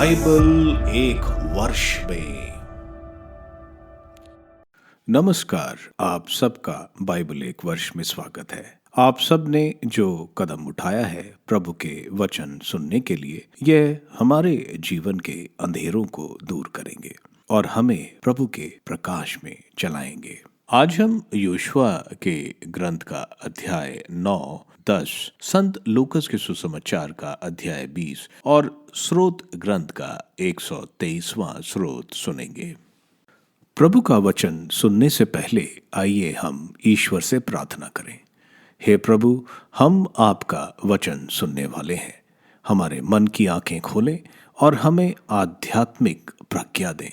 Bible एक वर्ष में। नमस्कार, आप सबका बाइबल एक वर्ष में स्वागत है। आप सब ने जो कदम उठाया है प्रभु के वचन सुनने के लिए, यह हमारे जीवन के अंधेरों को दूर करेंगे और हमें प्रभु के प्रकाश में चलाएंगे। आज हम योशुआ के ग्रंथ का अध्याय 9, 10, संत लूकस के सुसमाचार का अध्याय 20 और स्रोत ग्रंथ का 123वां स्रोत सुनेंगे। प्रभु का वचन सुनने से पहले आइए हम ईश्वर से प्रार्थना करें। हे प्रभु, हम आपका वचन सुनने वाले हैं। हमारे मन की आंखें खोलें और हमें आध्यात्मिक प्रज्ञा दें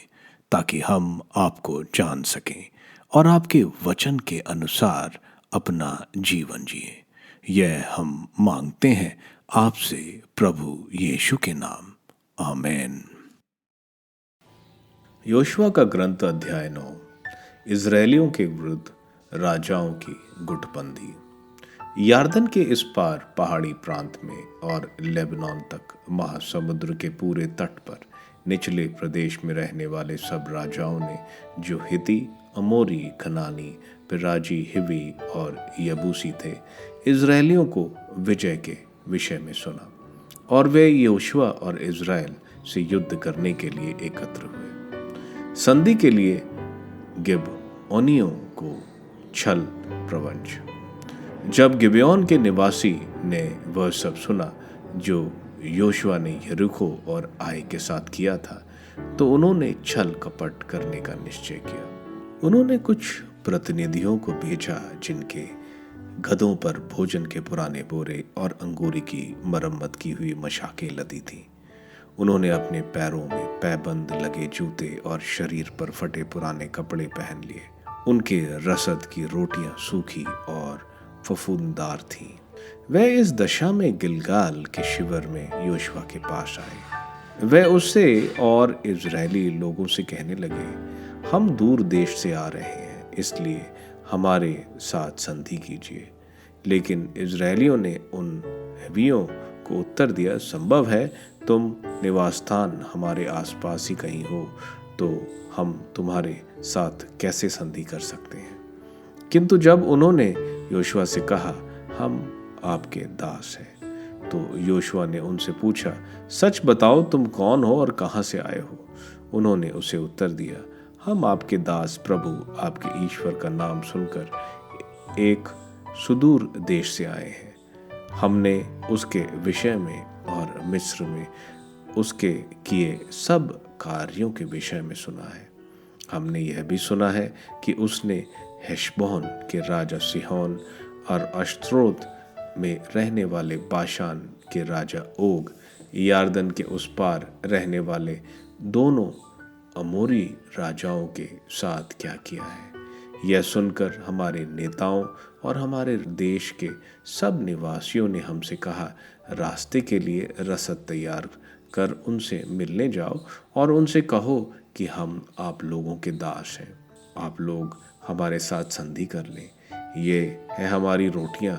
ताकि हम आपको जान सकें और आपके वचन के अनुसार अपना जीवन जिए। यह हम मांगते हैं आपसे प्रभु यीशु के नाम, आमीन। योशुआ का ग्रंथ अध्याय 9। इजरायलियों के विरुद्ध राजाओं की गुटबंदी। यार्दन के इस पार पहाड़ी प्रांत में और लेबनान तक महासमुद्र के पूरे तट पर निचले प्रदेश में रहने वाले सब राजाओं ने जो हिती, अमोरी, कनानी, पिराजी, हिवी और यबूसी थे, इजरायलियों को विजय के विषय में सुना और वे योशुआ और इजराइल से युद्ध करने के लिए एकत्र हुए। संधि के लिए गिबओनियों को छल प्रवंच। जब गिबेओन के निवासी ने वह सब सुना जो योशुआ ने यरीहो और आई के साथ किया था, तो उन्होंने छल कपट करने का निश्चय किया। उन्होंने कुछ प्रतिनिधियों को भेजा जिनके गधों पर भोजन के पुराने बोरे और अंगूरी की मरम्मत की हुई मशाकें लदी थीं। उन्होंने अपने पैरों में पैबंद लगे जूते और शरीर पर फटे पुराने कपड़े पहन लिए। उनके रसद की रोटियां सूखी और फफूंददार थीं। वे इस दशा में गिलगाल के शिविर में योशुआ के पास आए। वे उससे और इजरायली लोगों से कहने लगे, हम दूर देश से आ रहे हैं, इसलिए हमारे साथ संधि कीजिए। लेकिन इजरायलियों ने उन हिव्वियों को उत्तर दिया, संभव है तुम निवास स्थान हमारे आसपास ही कहीं हो, तो हम तुम्हारे साथ कैसे संधि कर सकते हैं। किंतु जब उन्होंने योशुआ से कहा, हम आपके दास हैं, तो योशुआ ने उनसे पूछा, सच बताओ तुम कौन हो और कहां से आए हो। उन्होंने उसे उत्तर दिया, हम आपके दास प्रभु आपके ईश्वर का नाम सुनकर एक सुदूर देश से आए हैं। हमने उसके विषय में और मिस्र में उसके किए सब कार्यों के विषय में सुना है। हमने यह भी सुना है कि उसने हेशबोन के राजा सिहोन और अश्तरोत में रहने वाले बाशान के राजा ओग, यार्दन के उस पार रहने वाले दोनों अमोरी राजाओं के साथ क्या किया है। यह सुनकर हमारे नेताओं और हमारे देश के सब निवासियों ने हमसे कहा, रास्ते के लिए रसद तैयार कर उनसे मिलने जाओ और उनसे कहो कि हम आप लोगों के दास हैं। आप लोग हमारे साथ संधि कर लें। ये है हमारी रोटियां।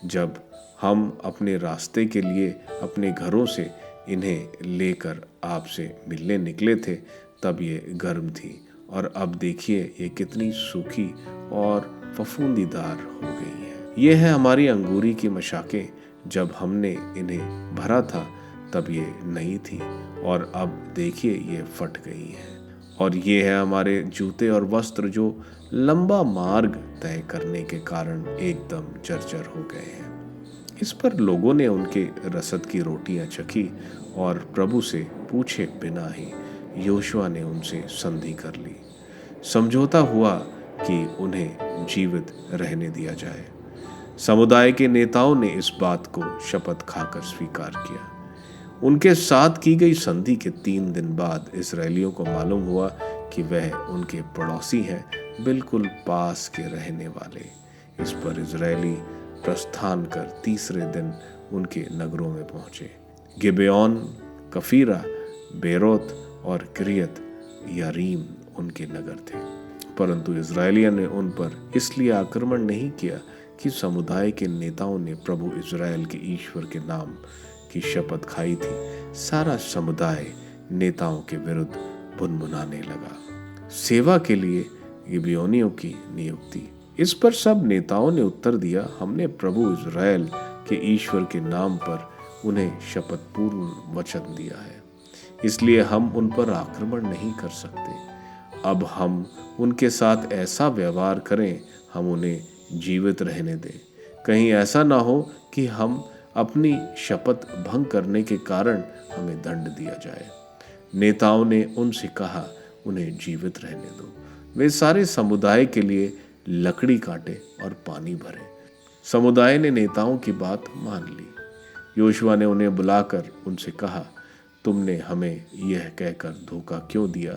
जब हम अपने रास्ते के लिए अपने घरों से इन्हें लेकर आपसे मिलने निकले थे, तब ये गर्म थी, और अब देखिए ये कितनी सूखी और फफूंदीदार हो गई हैं। ये है हमारी अंगूरी की मशाकें। जब हमने इन्हें भरा था तब ये नई थी, और अब देखिए ये फट गई हैं। और ये है हमारे जूते और वस्त्र जो लंबा मार्ग तय करने के कारण एकदम जर्जर हो गए हैं। इस पर लोगों ने उनके रसद की रोटियां चखी और प्रभु से पूछे बिना ही योशुआ ने उनसे संधि कर ली। समझौता हुआ कि उन्हें जीवित रहने दिया जाए। समुदाय के नेताओं ने इस बात को शपथ खाकर स्वीकार किया। उनके साथ की गई संधि के 3 दिन बाद इजरायलियों को मालूम हुआ कि वह उनके पड़ोसी हैं, बिल्कुल पास के रहने वाले। इस पर इजरायली प्रस्थान कर तीसरे दिन उनके नगरों में पहुंचे। गिबेओन, कफीरा, बेरोत और किरियत यारीम उनके नगर थे। परंतु इजरायलियों ने उन पर इसलिए आक्रमण नहीं किया कि समुदाय के नेताओं ने प्रभु इजराइल के ईश्वर के नाम की शपथ खाई थी। सारा समुदाय नेताओं के विरुद्ध भुनभुनाने लगा। सेवा के लिए गिबेयोनियों की नियुक्ति। इस पर सब नेताओं ने उत्तर दिया, हमने प्रभु इज़राइल के ईश्वर के नाम पर उन्हें शपथपूर्ण वचन दिया है, इसलिए हम उन पर आक्रमण नहीं कर सकते। अब हम उनके साथ ऐसा व्यवहार करें, हम उन्हें जीवित रहने दें। कहीं ऐसा ना हो कि हम अपनी शपथ भंग करने के कारण हमें दंड दिया जाए। नेताओं ने उनसे कहा, उन्हें जीवित रहने दो। वे सारे समुदाय के लिए लकड़ी काटे और पानी भरे। समुदाय ने नेताओं की बात मान ली। योशुआ ने उन्हें बुलाकर उनसे कहा, तुमने हमें यह कहकर धोखा क्यों दिया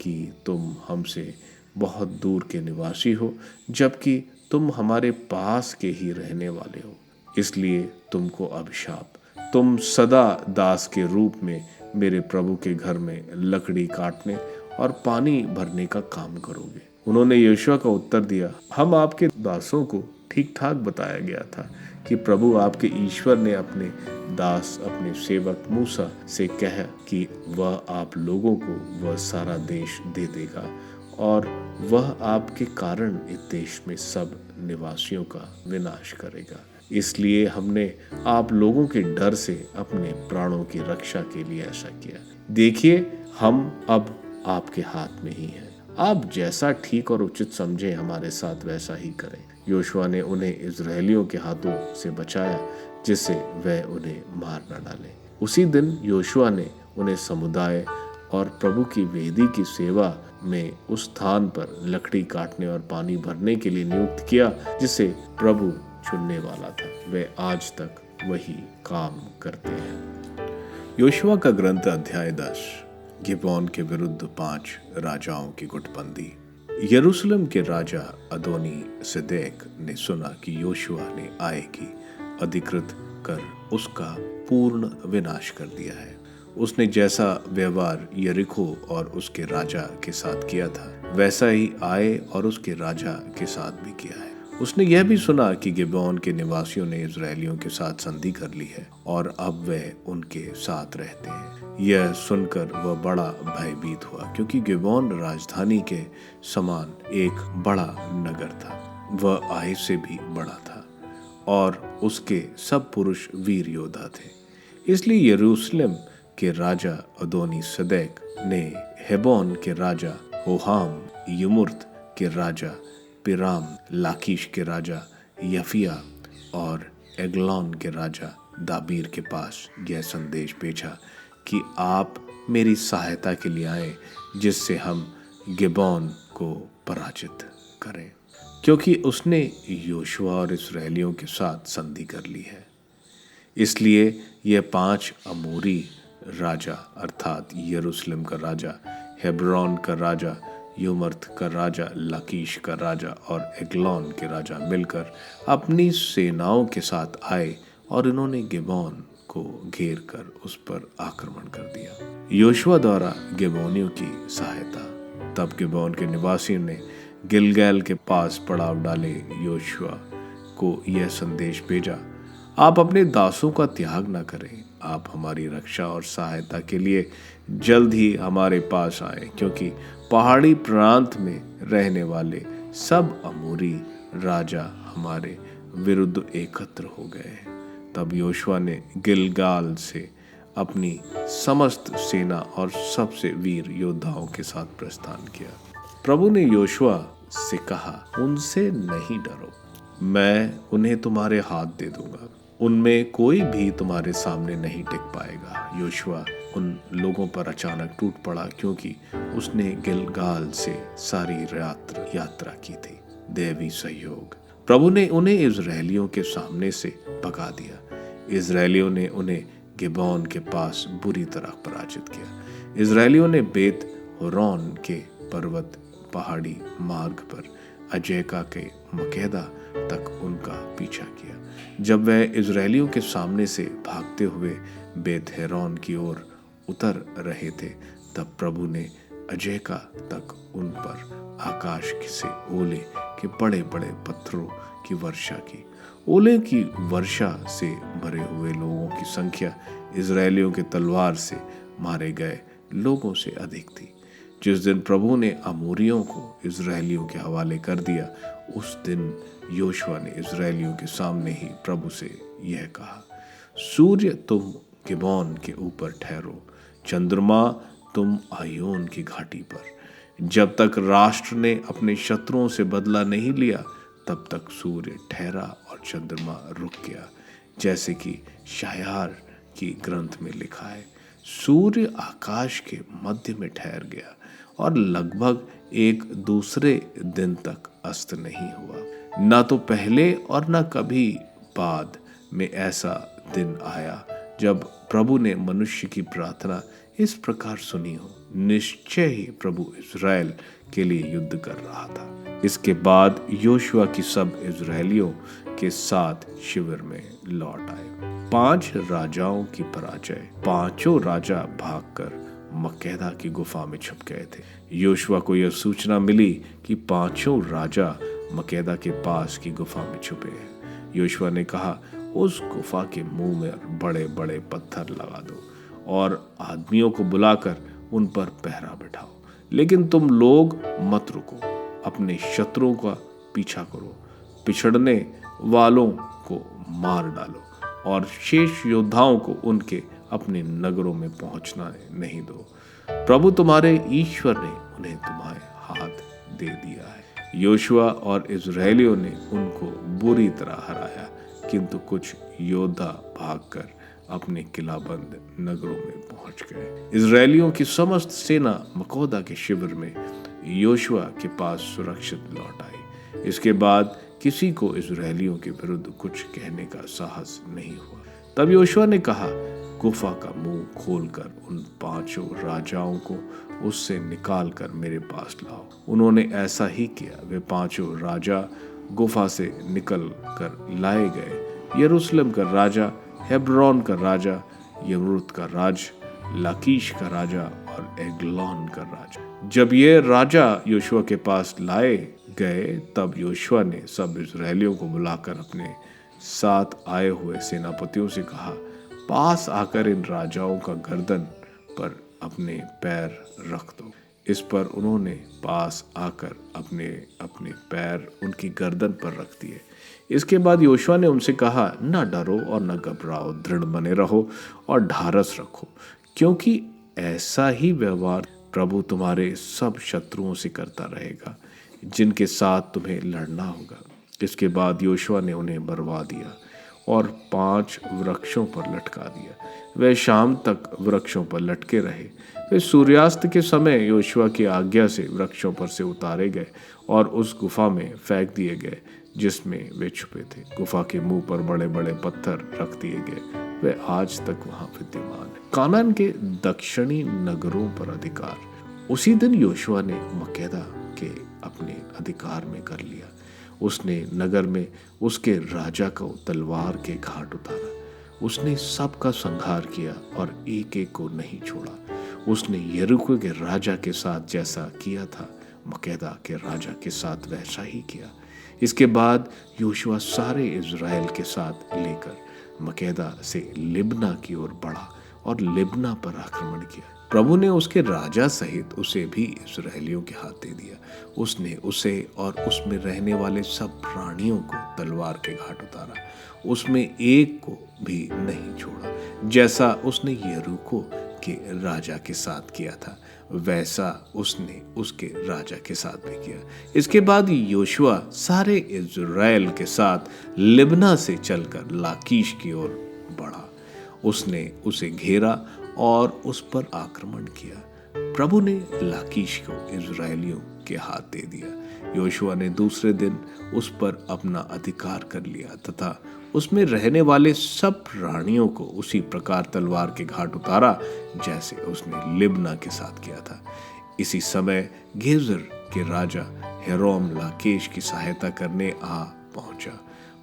कि तुम हमसे बहुत दूर के निवासी हो, जबकि तुम हमारे पास के ही रहने वाले हो। इसलिए तुमको अभिशाप, तुम सदा दास के रूप में मेरे प्रभु के घर में लकड़ी काटने और पानी भरने का काम करोगे। उन्होंने योशुआ का उत्तर दिया, हम आपके दासों को ठीक ठाक बताया गया था कि प्रभु आपके ईश्वर ने अपने दास अपने सेवक मूसा से कहा कि वह आप लोगों को वह सारा देश दे देगा और वह आपके कारण इस देश में सब निवासियों का विनाश करेगा। इसलिए हमने आप लोगों के डर से अपने प्राणों की रक्षा के लिए ऐसा किया। देखिए, हम अब आपके हाथ में ही हैं। आप जैसा ठीक और उचित समझे हमारे साथ वैसा ही करें। योशुआ ने उन्हें इज़राइलियों के हाथों से बचाया, जिससे वह उन्हें मार न डाले। उसी दिन योशुआ ने उन्हें समुदाय और प्रभु की वेदी की सेवा में उस स्थान पर लकड़ी काटने और पानी भरने के लिए नियुक्त किया जिसे प्रभु चुनने वाला था। वे आज तक वही काम करते हैं। योशुआ का ग्रंथ अध्याय 10। गिबोन के विरुद्ध 5 राजाओं की गुटबंदी। यरूशलेम के राजा अदोनी सिदेक ने सुना कि योशुआ ने आय की अधिकृत कर उसका पूर्ण विनाश कर दिया है। उसने जैसा व्यवहार यरीको और उसके राजा के साथ किया था, वैसा ही आय और उसके राजा के साथ भी किया है। उसने यह भी सुना कि गिबोन के निवासियों ने इजरायलियों के साथ संधि कर ली है और अब वह उनके साथ रहते हैं। यह सुनकर वह बड़ा भयभीत हुआ, क्योंकि गिबोन राजधानी के समान एक बड़ा नगर था। वह आय से भी बड़ा था और उसके सब पुरुष वीर योद्धा थे। इसलिए यरूशलेम के राजा अदोनी सदैक ने हेबोन के राजा होहाम, यमुर्त के राजा पिराम, लाकीश के राजा यफिया और एग्लोन के राजा दाबीर के पास यह संदेश भेजा कि आप मेरी सहायता के लिए आए, जिससे हम गिबोन को पराजित करें, क्योंकि उसने योशुआ और इस्राएलियों के साथ संधि कर ली है। इसलिए यह 5 अमोरी राजा अर्थात यरूशलेम का राजा, हेब्रोन का राजा, युमर्त का राजा, लाकीश का राजा और एग्लोन के राजा मिलकर अपनी सेनाओं के साथ आए और इन्होंने गिबोन को घेर कर उस पर आक्रमण कर दिया। योशुआ द्वारा गिबोनियों की सहायता। तब गिबोन के निवासियों ने गिलगैल के पास पड़ाव डाले योशुआ को यह संदेश भेजा, आप अपने दासों का त्याग न करें, आप हमारी रक्षा और सहायता के लिए जल्द ही हमारे पास आए, क्योंकि पहाड़ी प्रांत में रहने वाले सब अमोरी राजा हमारे विरुद्ध एकत्र हो गए हैं। तब योशुआ ने गिलगाल से अपनी समस्त सेना और सबसे वीर योद्धाओं के साथ प्रस्थान किया। प्रभु ने योशुआ से कहा, उनसे नहीं डरो, मैं उन्हें तुम्हारे हाथ दे दूंगा, उनमें कोई भी तुम्हारे सामने नहीं टिक पाएगा। योशुआ उन लोगों पर अचानक टूट पड़ा, क्योंकि उसने गिलगाल से सारी रात यात्रा की थी। दैवी सहयोग। प्रभु ने उन्हें इजरायलियों के सामने से भगा दिया। इजरायलियों ने उन्हें गिबोन के पास बुरी तरह पराजित किया। इजरायलियों ने बेत होरोन के पर्वत पहाड़ी मार्ग पर अजेका के मकेदा तक उनका पीछा किया। जब वह इजरायलियों के सामने से भागते हुए बेत हेरोन की ओर उतर रहे थे, तब प्रभु ने अजेका तक उन पर आकाश से ओले के बड़े बड़े पत्थरों की वर्षा की। ओले की वर्षा से भरे हुए लोगों की संख्या इजरायलियों के तलवार से मारे गए लोगों से अधिक थी। जिस दिन प्रभु ने अमोरियों को इजरायलियों के हवाले कर दिया, उस दिन योशुआ ने इजरायलियों के सामने ही प्रभु से यह कहा, सूर्य तुम गिबोन के ऊपर ठहरो, चंद्रमा तुम आयोन की घाटी पर। जब तक राष्ट्र ने अपने शत्रुओं से बदला नहीं लिया, तब तक सूर्य ठहरा और चंद्रमा रुक गया, जैसे कि शायार की ग्रंथ में लिखा है, सूर्य आकाश के मध्य में ठहर गया और लगभग एक दूसरे दिन तक अस्त नहीं हुआ। ना तो पहले और ना कभी बाद में ऐसा दिन आया जब प्रभु ने मनुष्य की प्रार्थना इस प्रकार सुनी हो। निश्चय ही प्रभु इज़राइल के लिए युद्ध कर रहा था। इसके बाद योशुआ की सब इज़राइलियों के साथ शिविर में लौट आए। 5 राजाओं की पराजय। 5 राजा भागकर मक्केदा की गुफा में छुप गए थे। योशुआ को यह सूचना मिली कि 5 राजा मक्केदा के पास की गुफा में छुपे हैं। योशुआ ने कहा, उस गुफा के मुंह में बड़े बड़े पत्थर लगा दो और आदमियों को बुलाकर उन पर पहरा बिठाओ, लेकिन तुम लोग मत रुको, अपने शत्रुओं का पीछा करो, पिछड़ने वालों को मार डालो और शेष योद्धाओं को उनके अपने नगरों में पहुंचना नहीं दो। प्रभु तुम्हारे ईश्वर ने उन्हें तुम्हारे हाथ दे दिया है। योशुआ और इज़राइलियों ने उनको बुरी तरह हराया, किंतु कुछ योद्धा भागकर अपने किलाबंद नगरों में पहुंच गए। इज़राइलियों की समस्त सेना मक्केदा के शिविर में योशुआ के पास सुरक्षित लौट आई। इसके बाद किसी को इज़राइलियों के विरुद्ध कुछ कहने का साहस नहीं हुआ। तब योशुआ ने कहा, गुफा का मुंह खोलकर उन 5 राजाओं को उससे निकाल कर मेरे पास लाओ। उन्होंने ऐसा ही किया। वे 5 राजा गुफा से निकल कर लाए गए। यरूशलेम का राजा, हेब्रोन का राजा, यमरूत का राज, लाकीश का राजा और एग्लोन का राजा। जब ये राजा योशुआ के पास लाए गए, तब योशुआ ने सब इज़राइलियों को बुलाकर अपने साथ आए हुए सेनापतियों से कहा, पास आकर इन राजाओं का गर्दन पर अपने पैर रख दो। इस पर उन्होंने पास आकर अपने अपने पैर उनकी गर्दन पर रख दिए। इसके बाद योशुआ ने उनसे कहा, न डरो और न घबराओ, दृढ़ बने रहो और ढारस रखो, क्योंकि ऐसा ही व्यवहार प्रभु तुम्हारे सब शत्रुओं से करता रहेगा, जिनके साथ तुम्हें लड़ना होगा। इसके बाद योशुआ ने उन्हें मरवा दिया और 5 वृक्षों पर लटका दिया। वे शाम तक वृक्षों पर लटके रहे। वे सूर्यास्त के समय योशुआ की आज्ञा से वृक्षों पर से उतारे गए और उस गुफा में फेंक दिए गए जिसमें वे छुपे थे। गुफा के मुंह पर बड़े बड़े पत्थर रख दिए गए। वे आज तक वहां विद्यमान है। कानान के दक्षिणी नगरों पर अधिकार। उसी दिन योशुआ ने मक्केदा के अपने अधिकार में कर लिया। उसने नगर में उसके राजा को तलवार के घाट उतारा। उसने सबका संहार किया और एक एक को नहीं छोड़ा। उसने यरीको के राजा के साथ जैसा किया था, मक्केदा के राजा के साथ वैसा ही किया। इसके बाद योशुआ सारे इज़राइल के साथ लेकर मक्केदा से लिब्ना की ओर बढ़ा और लिब्ना पर आक्रमण किया। प्रभु ने उसके राजा सहित उसे भी इज़राइलियों के हाथ दे दिया। उसने उसे और उसमें रहने वाले सब प्राणियों को तलवार के घाट उतारा। उसमें एक को भी नहीं छोड़ा। जैसा उसने यरीको के राजा के साथ किया था, वैसा उसने उसके राजा के साथ भी किया। इसके बाद योशुआ सारे इज़राइल के साथ लिब्ना से चलकर लाकीश की ओर बढ़ा। उसने उसे घेरा और उस पर आक्रमण किया। प्रभु ने लाकीश को इज़राइलियों के हाथ दे दिया। योशुआ ने दूसरे दिन उस पर अपना अधिकार कर लिया तथा उसमें रहने वाले सब प्राणियों को उसी प्रकार तलवार के घाट उतारा जैसे उसने लिब्ना के साथ किया था। इसी समय गेजर के राजा हेरोम लाकीश की सहायता करने आ पहुंचा,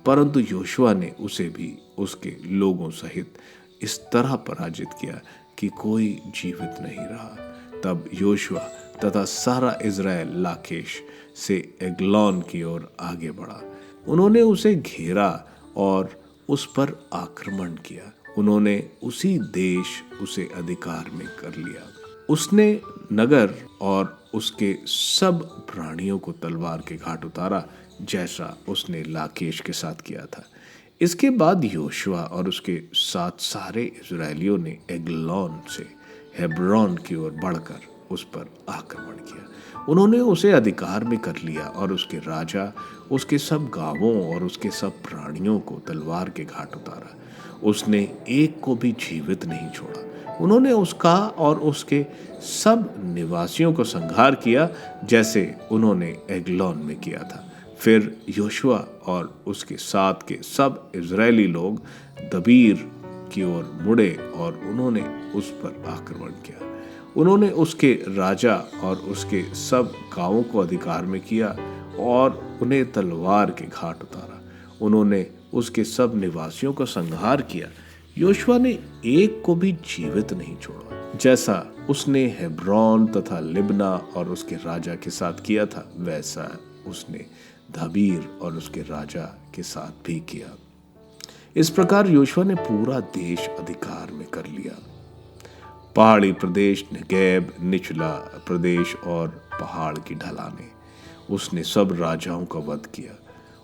परंतु योशुआ ने उसे भी उसके लोगों सहित इस तरह पराजित किया कि कोई जीवित नहीं रहा। तब योशुआ तथा सारा इज़राइल लाकीश से एग्लोन की ओर आगे बढ़ा। उन्होंने उसे घेरा और उस पर आक्रमण किया। उन्होंने उसी देश उसे अधिकार में कर लिया। उसने नगर और उसके सब प्राणियों को तलवार के घाट उतारा, जैसा उसने लाकीश के साथ किया था। इसके बाद योशुआ और उसके साथ सारे इजरायलियों ने एग्लोन से हेब्रोन की ओर बढ़कर उस पर आक्रमण किया। उन्होंने उसे अधिकार में कर लिया और उसके राजा, उसके सब गांवों और उसके सब प्राणियों को तलवार के घाट उतारा। उसने एक को भी जीवित नहीं छोड़ा। उन्होंने उसका और उसके सब निवासियों को संहार किया, जैसे उन्होंने एग्लोन में किया था। फिर योशुआ और उसके साथ के सब इजरायली लोग दबीर की ओर मुड़े और उन्होंने उस पर आक्रमण किया। उन्होंने उसके राजा और उसके सब गांवों को अधिकार में किया और उन्हें तलवार के घाट उतारा। उन्होंने उसके सब निवासियों का संहार किया। योशुआ ने एक को भी जीवित नहीं छोड़ा, जैसा उसने हेब्रोन तथा लिब्ना और उसके राजा के साथ किया था, वैसा उसने दबीर और उसके राजा के साथ भी किया। इस प्रकार योशुआ ने पूरा देश अधिकार में कर लिया। पहाड़ी प्रदेश, नेगेब, निचला प्रदेश और पहाड़ की ढलानें, उसने सब राजाओं का वध किया।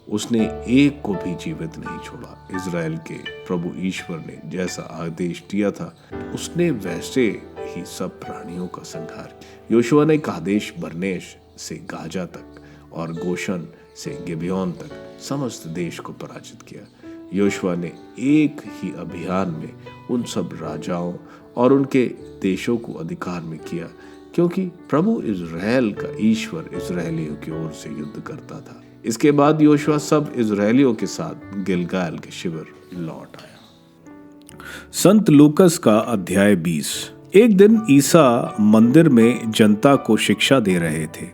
उसने एक को भी जीवित नहीं छोड़ा। इजराइल के प्रभु ईश्वर ने जैसा आदेश दिया था, उसने वैसे ही सब प्राणियों का संहार किया। योशुआ ने कादेश बर्नेश से गाजा तक और गोशन से गिबेयोन तक समस्त देश को पराजित किया। योशुआ ने एक ही अभियान में उन सब राजाओं और उनके देशों को अधिकार में किया, क्योंकि प्रभु इजराइल का ईश्वर इजरायलियों की ओर से युद्ध करता था। इसके बाद योशुआ सब इजरायलियों के साथ गिलगाल के शिविर लौट आया। संत लूकस का अध्याय 20। एक दिन ईसा मंदिर में जनता को शिक्षा दे रहे थे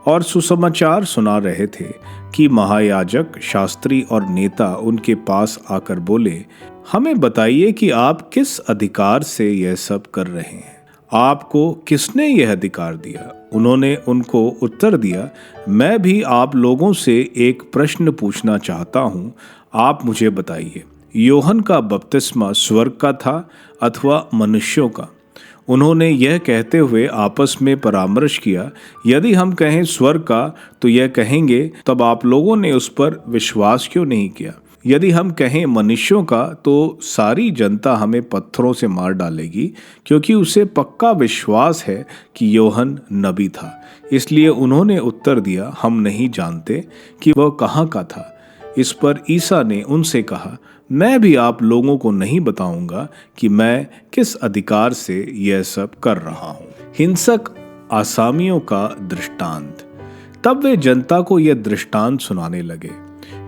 और सुसमाचार सुना रहे थे कि महायाजक, शास्त्री और नेता उनके पास आकर बोले, हमें बताइए कि आप किस अधिकार से यह सब कर रहे हैं? आपको किसने यह अधिकार दिया? उन्होंने उनको उत्तर दिया, मैं भी आप लोगों से एक प्रश्न पूछना चाहता हूँ, आप मुझे बताइए, यूहन्ना का बपतिस्मा स्वर्ग का था अथवा मनुष्यों का? उन्होंने यह कहते हुए आपस में परामर्श किया, यदि हम कहें स्वर्ग का तो यह कहेंगे, तब आप लोगों ने उस पर विश्वास क्यों नहीं किया? यदि हम कहें मनुष्यों का तो सारी जनता हमें पत्थरों से मार डालेगी, क्योंकि उसे पक्का विश्वास है कि यूहन्ना नबी था। इसलिए उन्होंने उत्तर दिया, हम नहीं जानते कि वह कहाँ का था। इस पर ईसा ने उनसे कहा, मैं भी आप लोगों को नहीं बताऊंगा कि मैं किस अधिकार से यह सब कर रहा हूं। हिंसक आसामियों का दृष्टांत। तब वे जनता को यह दृष्टांत सुनाने लगे।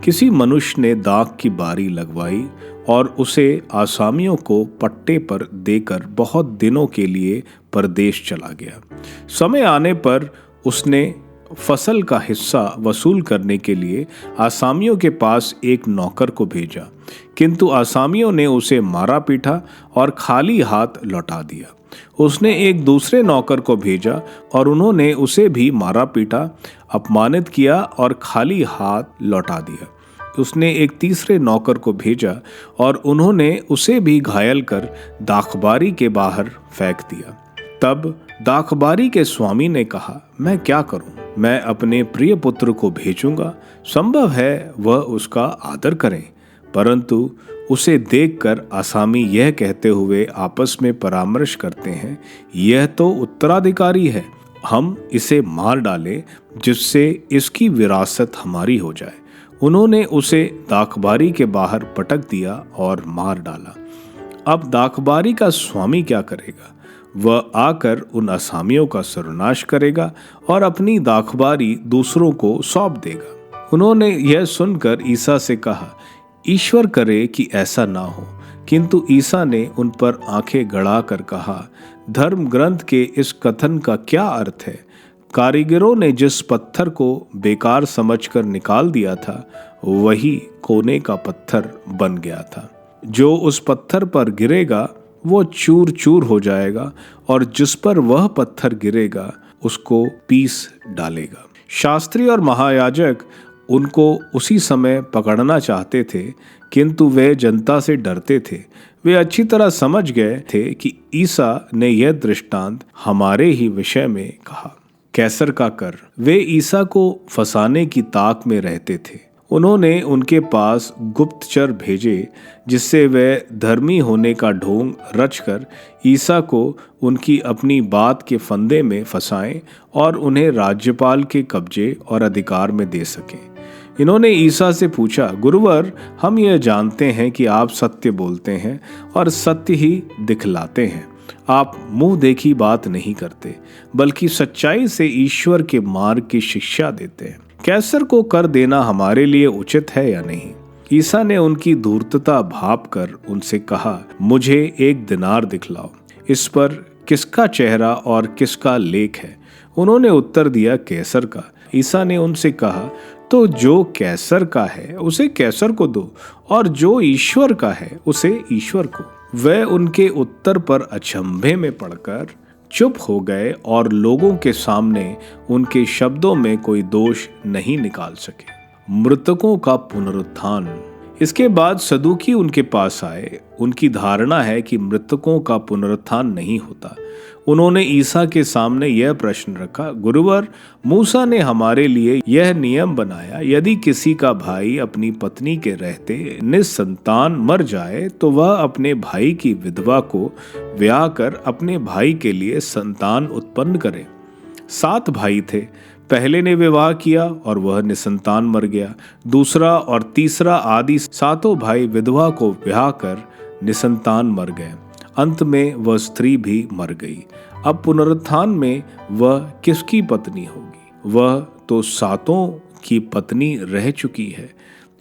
किसी मनुष्य ने दाख की बारी लगवाई और उसे आसामियों को पट्टे पर देकर बहुत दिनों के लिए परदेश चला गया। समय आने पर उसने फसल का हिस्सा वसूल करने के लिए आसामियों के पास एक नौकर को भेजा, किंतु आसामियों ने उसे मारा पीटा और खाली हाथ लौटा दिया। उसने एक दूसरे नौकर को भेजा और उन्होंने उसे भी मारा पीटा, अपमानित किया और खाली हाथ लौटा दिया। उसने एक तीसरे नौकर को भेजा और उन्होंने उसे भी घायल कर दाखबारी के बाहर फेंक दिया। तब दाखबारी के स्वामी ने कहा, मैं क्या करूं? मैं अपने प्रिय पुत्र को भेजूंगा, संभव है वह उसका आदर करें। परंतु उसे देखकर आसामी यह कहते हुए आपस में परामर्श करते हैं, यह तो उत्तराधिकारी है, हम इसे मार डालें जिससे इसकी विरासत हमारी हो जाए। उन्होंने उसे दाखबारी के बाहर पटक दिया और मार डाला। अब दाखबारी का स्वामी क्या करेगा? वह आकर उन असामियों का सर्वनाश करेगा और अपनी दाखबारी दूसरों को सौंप देगा। उन्होंने यह सुनकर ईसा से कहा, ईश्वर करे कि ऐसा ना हो। किंतु ईसा ने उन पर आंखें गड़ा कर कहा, धर्म ग्रंथ के इस कथन का क्या अर्थ है? कारीगरों ने जिस पत्थर को बेकार समझकर निकाल दिया था, वही कोने का पत्थर बन गया था। जो उस पत्थर पर गिरेगा वो चूर चूर हो जाएगा और जिस पर वह पत्थर गिरेगा उसको पीस डालेगा। शास्त्री और महायाजक उनको उसी समय पकड़ना चाहते थे, किंतु वे जनता से डरते थे। वे अच्छी तरह समझ गए थे कि ईसा ने यह दृष्टांत हमारे ही विषय में कहा। कैसर का कर। वे ईसा को फंसाने की ताक में रहते थे। उन्होंने उनके पास गुप्तचर भेजे जिससे वे धर्मी होने का ढोंग रचकर ईसा को उनकी अपनी बात के फंदे में फंसाएं और उन्हें राज्यपाल के कब्जे और अधिकार में दे सकें। इन्होंने ईसा से पूछा, गुरुवर, हम यह जानते हैं कि आप सत्य बोलते हैं और सत्य ही दिखलाते हैं। आप मुंह देखी बात नहीं करते, बल्कि सच्चाई से ईश्वर के मार्ग की शिक्षा देते हैं। कैसर को कर देना हमारे लिए उचित है या नहीं? ईसा ने उनकी धूर्तता भाप कर उनसे कहा, मुझे 1 दिनार दिखलाओ, इस पर किसका चेहरा और किसका लेख है? उन्होंने उत्तर दिया, कैसर का। ईसा ने उनसे कहा, तो जो कैसर का है उसे कैसर को दो, और जो ईश्वर का है उसे ईश्वर को। वे उनके उत्तर पर अचंभे में पड़कर चुप हो गए और लोगों के सामने उनके शब्दों में कोई दोष नहीं निकाल सके। मृतकों का पुनरुत्थान। इसके बाद सदूकी उनके पास आए। उनकी धारणा है कि मृतकों का पुनरुत्थान नहीं होता। उन्होंने ईसा के सामने यह प्रश्न रखा, गुरुवर, मूसा ने हमारे लिए यह नियम बनाया, यदि किसी का भाई अपनी पत्नी के रहते निसंतान मर जाए तो वह अपने भाई की विधवा को ब्याह कर अपने भाई के लिए संतान उत्पन्न करे। 7 भाई थे। पहले ने विवाह किया और वह निसंतान मर गया। दूसरा और तीसरा आदि 7 भाई विधवा को ब्याह कर निसंतान मर गए। अंत में वह स्त्री भी मर गई। अब पुनरुत्थान में वह किसकी पत्नी होगी? वह तो 7 की पत्नी रह चुकी है।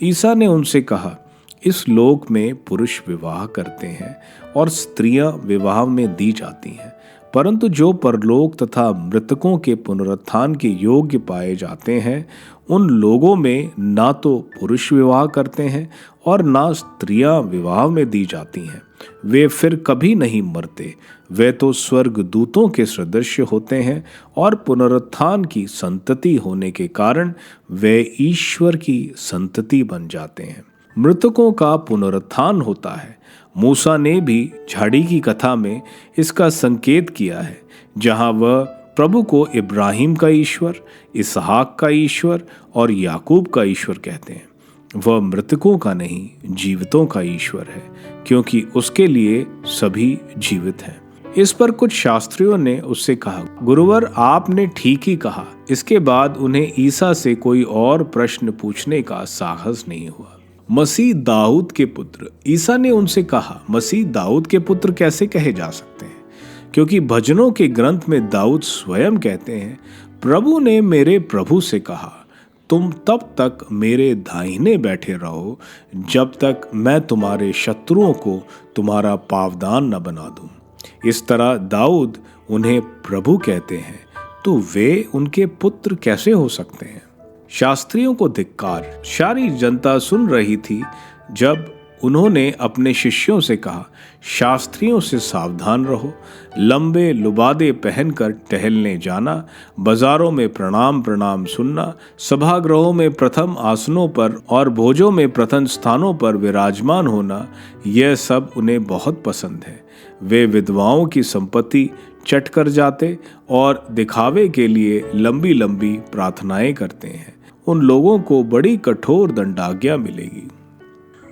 ईसा ने उनसे कहा, इस लोक में पुरुष विवाह करते हैं और स्त्रियां विवाह में दी जाती हैं, परंतु जो परलोक तथा मृतकों के पुनरुत्थान के योग्य पाए जाते हैं, उन लोगों में ना तो पुरुष विवाह करते हैं और ना स्त्रियां विवाह में दी जाती हैं। वे फिर कभी नहीं मरते। वे तो स्वर्ग दूतों के सदृश होते हैं और पुनरुत्थान की संतति होने के कारण वे ईश्वर की संतति बन जाते हैं। मृतकों का पुनरुत्थान होता है। मूसा ने भी झाड़ी की कथा में इसका संकेत किया है, जहां वह प्रभु को इब्राहिम का ईश्वर, इसहाक का ईश्वर और याकूब का ईश्वर कहते हैं। वह मृतकों का नहीं, जीवितों का ईश्वर है, क्योंकि उसके लिए सभी जीवित हैं। इस पर कुछ शास्त्रियों ने उससे कहा, गुरुवर, आपने ठीक ही कहा। इसके बाद उन्हें ईसा से कोई और प्रश्न पूछने का साहस नहीं हुआ। मसीह दाऊद के पुत्र। ईसा ने उनसे कहा, मसीह दाऊद के पुत्र कैसे कहे जा सकते हैं? क्योंकि भजनों के ग्रंथ में दाऊद स्वयं कहते हैं, प्रभु ने मेरे प्रभु से कहा, तुम तब तक मेरे दाहिने बैठे रहो जब तक मैं तुम्हारे शत्रुओं को तुम्हारा पावदान न बना दूं। इस तरह दाऊद उन्हें प्रभु कहते हैं, तो वे उनके पुत्र कैसे हो सकते हैं? शास्त्रियों को धिक्कार। सारी जनता सुन रही थी जब उन्होंने अपने शिष्यों से कहा, शास्त्रियों से सावधान रहो। लंबे लुबादे पहनकर टहलने जाना, बाजारों में प्रणाम प्रणाम सुनना, सभागृहों में प्रथम आसनों पर और भोजों में प्रथम स्थानों पर विराजमान होना, यह सब उन्हें बहुत पसंद है। वे विधवाओं की संपत्ति चट कर जाते और दिखावे के लिए लंबी लंबी प्रार्थनाएं करते हैं। उन लोगों को बड़ी कठोर दंडाज्ञा मिलेगी।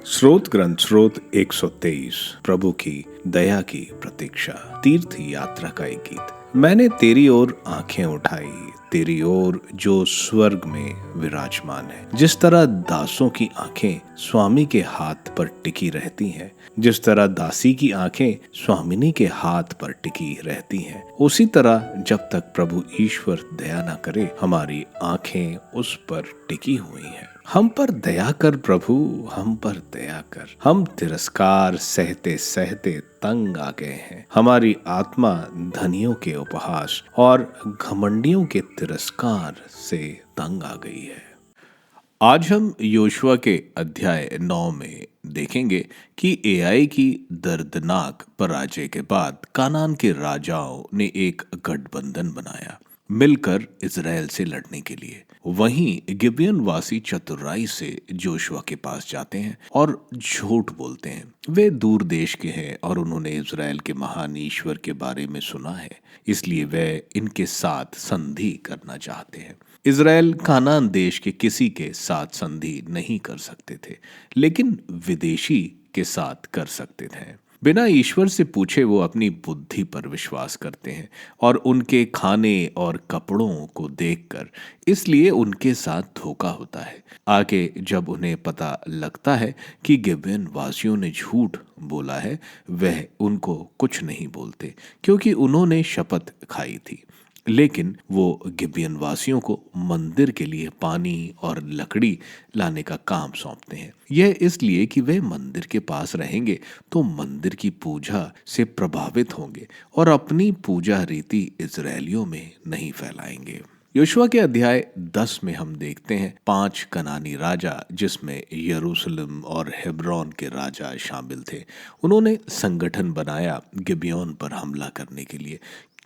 स्रोत ग्रंथ स्रोत 123। प्रभु की दया की प्रतीक्षा। तीर्थ यात्रा का एक गीत। मैंने तेरी ओर आंखें उठाई, तेरी ओर जो स्वर्ग में विराजमान है। जिस तरह दासों की आंखें स्वामी के हाथ पर टिकी रहती हैं, जिस तरह दासी की आंखें स्वामिनी के हाथ पर टिकी रहती हैं, उसी तरह जब तक प्रभु ईश्वर दया न करे, हमारी आंखें उस पर टिकी हुई हैं। हम पर दया कर प्रभु, हम पर दया कर। हम तिरस्कार सहते सहते तंग आ गए हैं। हमारी आत्मा धनियों के उपहास और घमंडियों के तिरस्कार से तंग आ गई है। आज हम योशुआ के अध्याय 9 में देखेंगे कि एआई की दर्दनाक पराजय के बाद कानान के राजाओं ने एक गठबंधन बनाया। मिलकर इजराइल से लड़ने के लिए। वहीं गिबियन वासी चतुराई से जोशुआ के पास जाते हैं और झूठ बोलते हैं। वे दूर देश के हैं और उन्होंने इजराइल के महान ईश्वर के बारे में सुना है, इसलिए वे इनके साथ संधि करना चाहते हैं। इजराइल कानान देश के किसी के साथ संधि नहीं कर सकते थे, लेकिन विदेशी के साथ कर सकते थे। बिना ईश्वर से पूछे वो अपनी बुद्धि पर विश्वास करते हैं और उनके खाने और कपड़ों को देखकर, इसलिए उनके साथ धोखा होता है। आगे जब उन्हें पता लगता है कि गिबेन वासियों ने झूठ बोला है, वह उनको कुछ नहीं बोलते क्योंकि उन्होंने शपथ खाई थी। लेकिन वो गिबियन वासियों को मंदिर के लिए पानी और लकड़ी लाने का काम सौंपते हैं। यह इसलिए कि वे मंदिर के पास रहेंगे तो मंदिर की पूजा से प्रभावित होंगे और अपनी पूजा रीति इजरायलियों में नहीं फैलाएंगे। योशुआ के अध्याय 10 में हम देखते हैं 5 कनानी राजा, जिसमें यरूशलेम और हेब्रोन के राजा शामिल थे। उन्होंने संगठन बनाया गिबियोन पर हमला करने के लिए,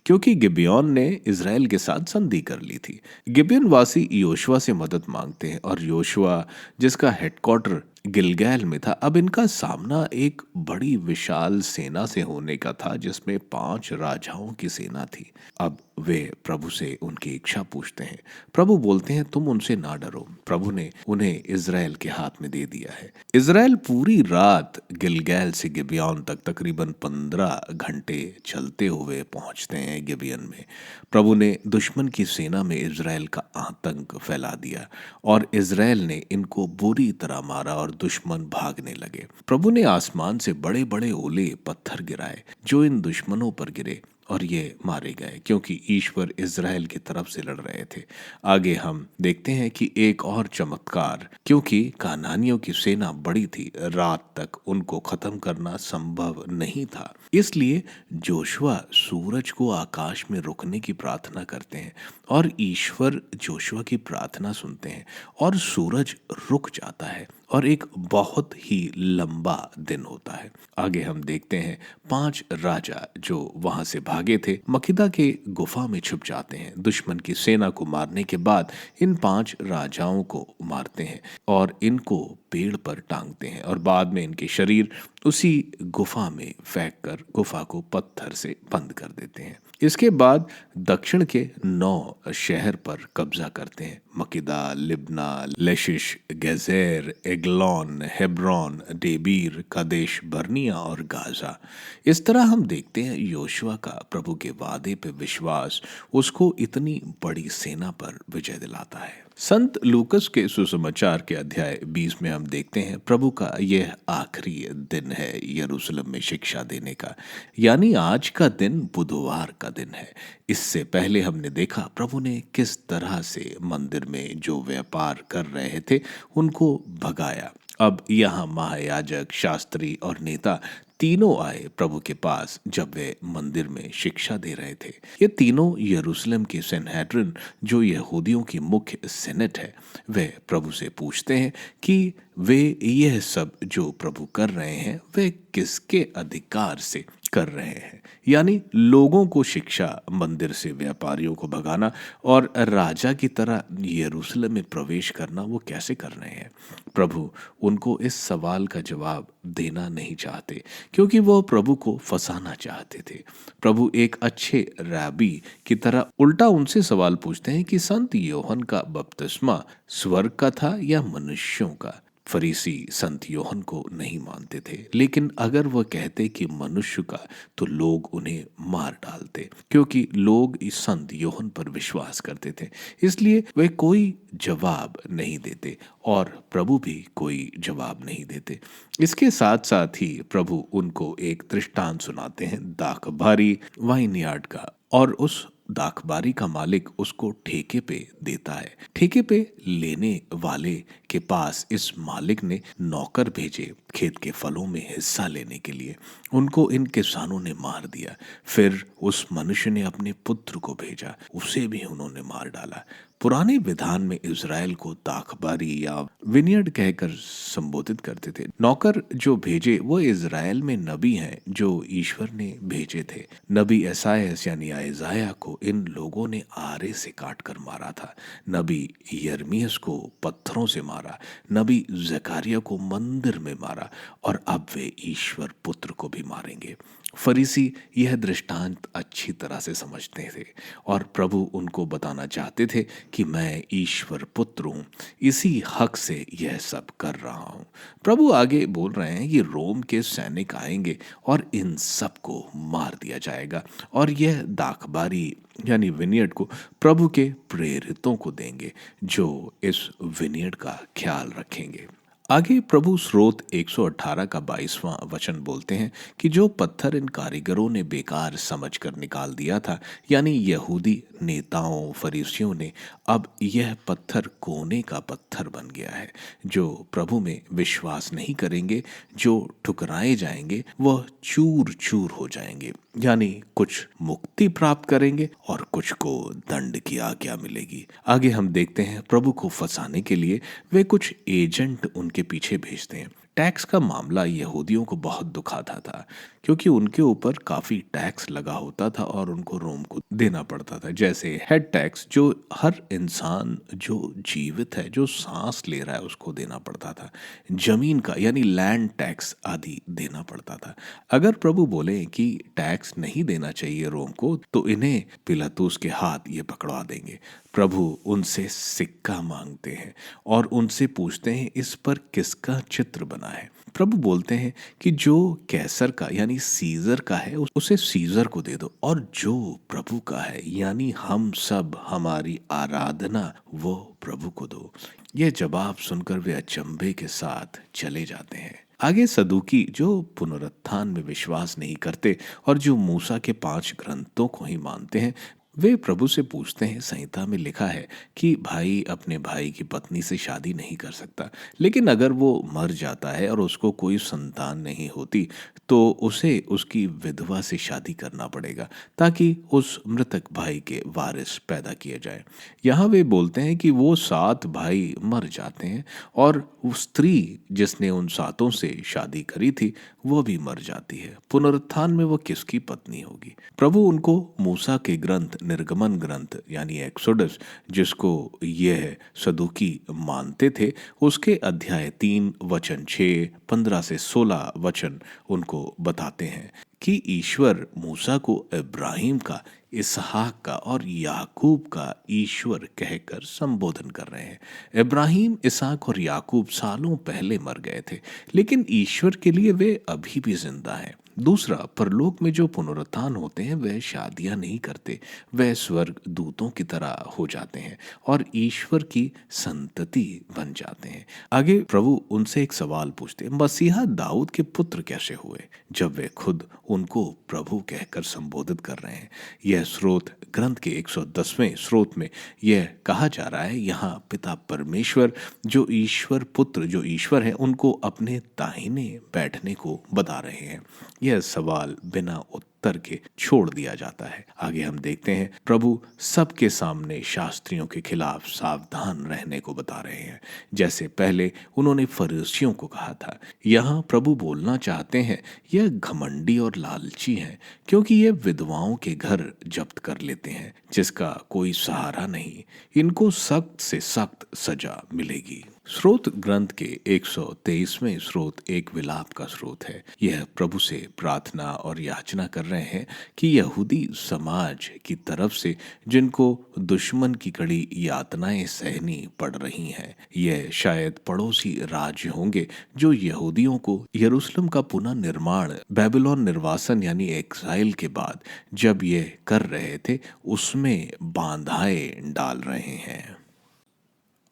क्योंकि गिबियोन ने इजराइल के साथ संधि कर ली थी। गिबियन वासी योशुआ से मदद मांगते हैं और योशुआ, जिसका हेडक्वार्टर गिलगैल में था, अब इनका सामना एक बड़ी विशाल सेना से होने का था, जिसमें 5 राजाओं की सेना थी। अब वे प्रभु से उनकी इच्छा पूछते हैं। प्रभु बोलते हैं, तुम उनसे ना डरो, प्रभु ने उन्हें इजराइल के हाथ में दे दिया है। इजराइल पूरी रात गिलगैल से गिबियन तक तकरीबन 15 घंटे चलते हुए पहुंचते हैं गिबियन में। प्रभु ने दुश्मन की सेना में इजराइल का आतंक फैला दिया और इजराइल ने इनको बुरी तरह मारा और दुश्मन भागने लगे। प्रभु ने आसमान से बड़े बड़े ओले पत्थर गिराए जो इन दुश्मनों पर गिरे और ये मारे गए, क्योंकि ईश्वर इजराइल की तरफ से लड़ रहे थे। आगे हम देखते हैं कि एक और चमत्कार, क्योंकि कानानियों की सेना बड़ी थी, रात तक उनको खत्म करना संभव नहीं था। इसलिए जोशुआ सूरज को आकाश में रुकने की प्रार्थना करते हैं और ईश्वर जोशुआ की प्रार्थना सुनते हैं और सूरज रुक जाता है और एक बहुत ही लंबा दिन होता है। आगे हम देखते हैं 5 राजा जो वहां से भागे थे मकिदा के गुफा में छुप जाते हैं। दुश्मन की सेना को मारने के बाद इन 5 राजाओं को मारते हैं और इनको पेड़ पर टांगते हैं और बाद में इनके शरीर उसी गुफा में फेंक कर गुफा को पत्थर से बंद कर देते हैं। इसके बाद दक्षिण के 9 शहर पर कब्जा करते हैं, मकिदा, लिब्ना, लेशिश, गेजेर, एग्लोन, हेब्रोन, डेबीर, कदेश बर्निया और गाजा। इस तरह हम देखते हैं योशुआ का प्रभु के वादे पे विश्वास उसको इतनी बड़ी सेना पर विजय दिलाता है। संत लूकस के सुसमाचार के अध्याय 20 में हम देखते हैं प्रभु का यह आखिरी दिन है यरूशलेम में शिक्षा देने का, यानी आज का दिन बुधवार का दिन है। इससे पहले हमने देखा प्रभु ने किस तरह से मंदिर में जो व्यापार कर रहे थे उनको भगाया। अब यहाँ महायाजक, शास्त्री और नेता तीनों आए प्रभु के पास जब वे मंदिर में शिक्षा दे रहे थे। ये तीनों यरूशलेम की सेनहेड्रिन, जो यहूदियों की मुख्य सेनेट है, वे प्रभु से पूछते हैं कि वे यह सब जो प्रभु कर रहे हैं वे किसके अधिकार से कर रहे हैं, यानी लोगों को शिक्षा, मंदिर से व्यापारियों को भगाना और राजा की तरह यरूशलेम में प्रवेश करना वो कैसे कर रहे हैं। प्रभु उनको इस सवाल का जवाब देना नहीं चाहते क्योंकि वो प्रभु को फंसाना चाहते थे। प्रभु एक अच्छे रैबी की तरह उल्टा उनसे सवाल पूछते हैं कि संत योहन का बपतिस्मा स्वर्ग का था या मनुष्यों का। फरीसी संत योहन को नहीं मानते थे, लेकिन अगर वह कहते कि मनुष्य का तो लोग उन्हें मार डालते, क्योंकि लोग इस संत योहन पर विश्वास करते थे। इसलिए वे कोई जवाब नहीं देते और प्रभु भी कोई जवाब नहीं देते। इसके साथ साथ ही प्रभु उनको एक दृष्टांत सुनाते हैं दाखबारी वाइनयार्ड का, और उस दाखबारी का मालिक उसको ठेके पे देता है। ठेके पे लेने वाले के पास इस मालिक ने नौकर भेजे खेत के फलों में हिस्सा लेने के लिए। उनको इन किसानों ने मार दिया। फिर उस मनुष्य ने अपने पुत्र को भेजा, उसे भी उन्होंने मार डाला। पुराने विधान में इज़राइल को दाखबारी या विनियर्ड कहकर संबोधित करते थे। नौकर जो भेजे वो इज़राइल में नबी हैं जो ईश्वर ने भेजे थे। नबी एसायास यानी आइज़ाया को इन लोगों ने आरे से काट कर मारा था। नबी यर्मियस को पत्थरों से मारा। नबी जकारिया को मंदिर में मारा और अब वे ईश्वर पुत्र को भी मारेंगे। फरीसी यह दृष्टांत अच्छी तरह से समझते थे और प्रभु उनको बताना चाहते थे कि मैं ईश्वर पुत्र हूँ, इसी हक से यह सब कर रहा हूँ। प्रभु आगे बोल रहे हैं कि रोम के सैनिक आएंगे और इन सब को मार दिया जाएगा और यह दाखबारी यानी विनियर्ड को प्रभु के प्रेरितों को देंगे जो इस विनियर्ड का ख्याल रखेंगे। आगे प्रभु स्रोत 118 का 22वां वचन बोलते हैं कि जो पत्थर इन कारीगरों ने बेकार समझकर निकाल दिया था, यानी यहूदी नेताओं फरीसियों ने, अब यह पत्थर कोने का पत्थर बन गया है। जो प्रभु में विश्वास नहीं करेंगे, जो ठुकराए जाएंगे, वह चूर चूर हो जाएंगे, यानी कुछ मुक्ति प्राप्त करेंगे और कुछ को दंड की आज्ञा मिलेगी। आगे हम देखते हैं प्रभु को फंसाने के लिए वे कुछ एजेंट उनके पीछे भेजते हैं। टैक्स का मामला यहूदियों को बहुत दुखाता था क्योंकि उनके ऊपर काफी टैक्स लगा होता था और उनको रोम को देना पड़ता था। जैसे हेड टैक्स जो हर इंसान जो जीवित है, जो सांस ले रहा है, उसको देना पड़ता था। जमीन का यानी लैंड टैक्स आदि देना पड़ता था। अगर प्रभु बोले कि टैक्स नहीं देना चाहिए रोम को तो इन्हें पिलातुस के हाथ ये पकड़वा देंगे। प्रभु उनसे सिक्का मांगते हैं और उनसे पूछते हैं इस पर किसका चित्र बना है। प्रभु बोलते हैं कि जो कैसर का यानी सीजर का है उसे सीजर को दे दो और जो प्रभु का है यानी हम सब हमारी आराधना वो प्रभु को दो। यह जवाब सुनकर वे अचंभे के साथ चले जाते हैं। आगे सदूकी जो पुनरुत्थान में विश्वास नहीं करते और जो मूसा के 5 ग्रंथों को ही मानते हैं, वे प्रभु से पूछते हैं, संहिता में लिखा है कि भाई अपने भाई की पत्नी से शादी नहीं कर सकता, लेकिन अगर वो मर जाता है और उसको कोई संतान नहीं होती तो उसे उसकी विधवा से शादी करना पड़ेगा ताकि उस मृतक भाई के वारिस पैदा किए जाए। यहाँ वे बोलते हैं कि वो 7 भाई मर जाते हैं और वो स्त्री जिसने उन 7 से शादी करी थी वो भी मर जाती है। पुनरुत्थान में वो किसकी पत्नी होगी? प्रभु उनको मूसा के ग्रंथ, निर्गमन ग्रंथ यानी एक्सोडस, जिसको यह सदूकी मानते थे, उसके अध्याय 3 वचन 6, 15 से 16 वचन उनको बताते हैं कि ईश्वर मूसा को इब्राहिम का, इसहाक का और याकूब का ईश्वर कहकर संबोधन कर रहे हैं। इब्राहिम, इसहाक और याकूब सालों पहले मर गए थे, लेकिन ईश्वर के लिए वे अभी भी जिंदा हैं। दूसरा, परलोक में जो पुनरुत्थान होते हैं वह शादियां नहीं करते, वह स्वर्ग दूतों की तरह हो जाते हैं और ईश्वर की संतति बन जाते हैं। आगे प्रभु उनसे एक सवाल पूछते हैं, मसीहा दाऊद के पुत्र कैसे हुए, जब वे खुद उनको प्रभु कहकर संबोधित कर रहे हैं। यह स्रोत ग्रंथ के 110वें स्रोत में यह कहा जा रहा है, यहाँ पिता परमेश्वर जो ईश्वर पुत्र, जो ईश्वर है, उनको अपने दाहिने बैठने को बता रहे हैं। यह सवाल बिना उत्तर के छोड़ दिया जाता है। आगे हम देखते हैं प्रभु सबके सामने शास्त्रियों के खिलाफ सावधान रहने को बता रहे हैं, जैसे पहले उन्होंने फरीसियों को कहा था। यहाँ प्रभु बोलना चाहते हैं यह घमंडी और लालची हैं, क्योंकि ये विधवाओं के घर जब्त कर लेते हैं जिसका कोई सहारा नहीं। इनको सख्त से सख्त सजा मिलेगी। स्रोत ग्रंथ के 123वें स्रोत एक विलाप का स्रोत है। यह प्रभु से प्रार्थना और याचना कर रहे हैं कि यहूदी समाज की तरफ से जिनको दुश्मन की कड़ी यातनाएं सहनी पड़ रही हैं, यह शायद पड़ोसी राज्य होंगे जो यहूदियों को यरूशलेम का पुनः निर्माण बेबीलोन निर्वासन यानी एक्साइल के बाद जब ये कर रहे थे उसमें बाधाएं डाल रहे हैं।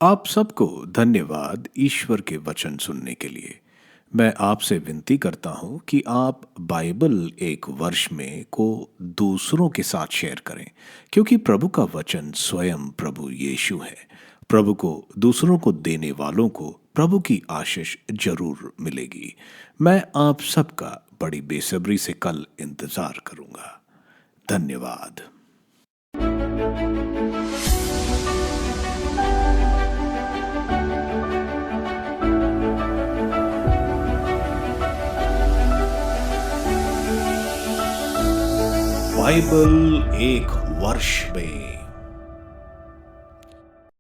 आप सबको धन्यवाद ईश्वर के वचन सुनने के लिए। मैं आपसे विनती करता हूं कि आप बाइबल एक वर्ष में को दूसरों के साथ शेयर करें, क्योंकि प्रभु का वचन स्वयं प्रभु यीशु है। प्रभु को दूसरों को देने वालों को प्रभु की आशीष जरूर मिलेगी। मैं आप सबका बड़ी बेसब्री से कल इंतजार करूंगा। धन्यवाद। बाइबल एक वर्ष में।